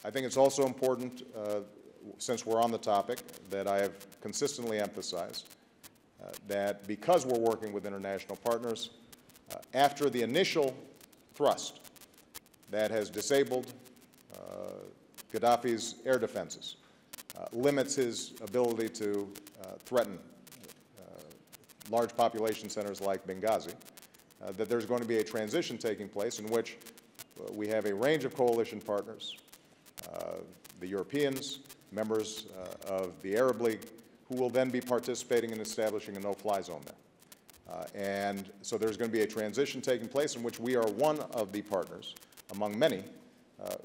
I think it's also important, since we're on the topic, that I have consistently emphasized that because we're working with international partners, after the initial thrust that has disabled Gaddafi's air defenses, limits his ability to threaten large population centers like Benghazi, that there's going to be a transition taking place in which we have a range of coalition partners, the Europeans, members of the Arab League, who will then be participating in establishing a no-fly zone there. And so there's going to be a transition taking place in which we are one of the partners, among many,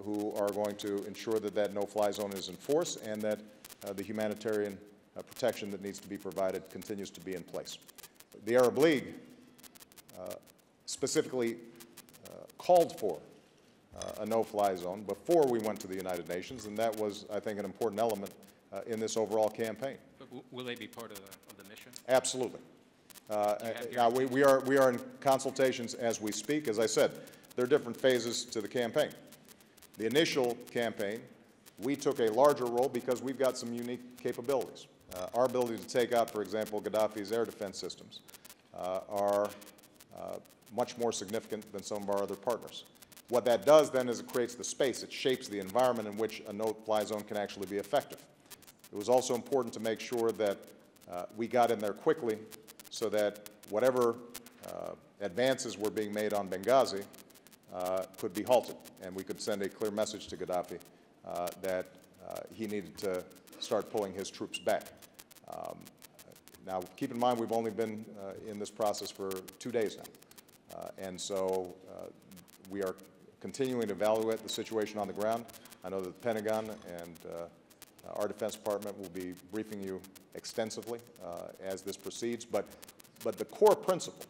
who are going to ensure that that no-fly zone is in force and that the humanitarian protection that needs to be provided continues to be in place. The Arab League specifically called for a no-fly zone before we went to the United Nations, and that was, I think, an important element in this overall campaign. But will they be part of the mission? Absolutely. Now, we are in consultations as we speak. As I said, there are different phases to the campaign. The initial campaign, we took a larger role because we've got some unique capabilities. Our ability to take out, for example, Gaddafi's air defense systems are much more significant than some of our other partners. What that does then is it creates the space, it shapes the environment in which a no-fly zone can actually be effective. It was also important to make sure that we got in there quickly so that whatever advances were being made on Benghazi could be halted, and we could send a clear message to Gaddafi that he needed to start pulling his troops back. Now, keep in mind, we've only been in this process for 2 days now, and so we are continuing to evaluate the situation on the ground. I know that the Pentagon and our Defense Department will be briefing you extensively as this proceeds, but the core principle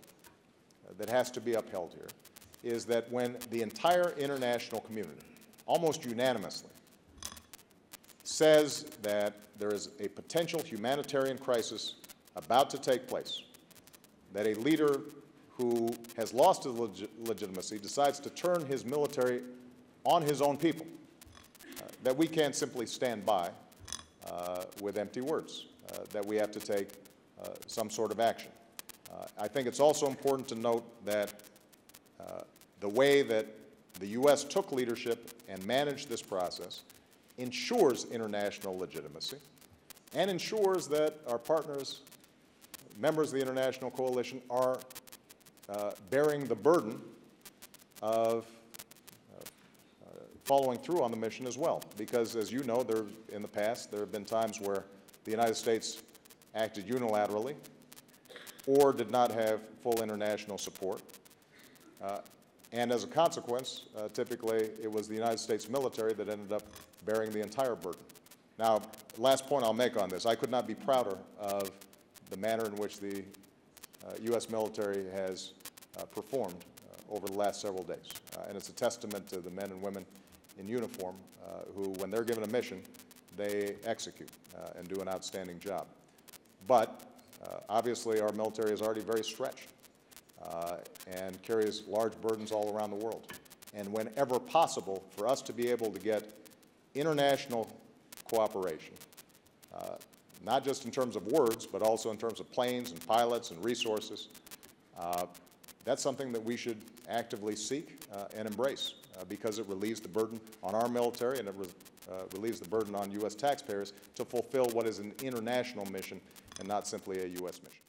that has to be upheld here is that when the entire international community, almost unanimously, says that there is a potential humanitarian crisis about to take place, that a leader who has lost his legitimacy decides to turn his military on his own people, that we can't simply stand by with empty words, that we have to take some sort of action. I think it's also important to note that the way that the U.S. took leadership and managed this process ensures international legitimacy and ensures that our partners, members of the international coalition, are bearing the burden of following through on the mission as well. Because, as you know, in the past, there have been times where the United States acted unilaterally or did not have full international support. And as a consequence, typically it was the United States military that ended up bearing the entire burden. Now, last point I'll make on this, I could not be prouder of the manner in which the U.S. military has performed over the last several days. And it's a testament to the men and women in uniform who, when they're given a mission, they execute and do an outstanding job. But obviously our military is already very stretched and carries large burdens all around the world. And whenever possible, for us to be able to get international cooperation, not just in terms of words, but also in terms of planes and pilots and resources, that's something that we should actively seek and embrace because it relieves the burden on our military and it relieves the burden on U.S. taxpayers to fulfill what is an international mission and not simply a U.S. mission.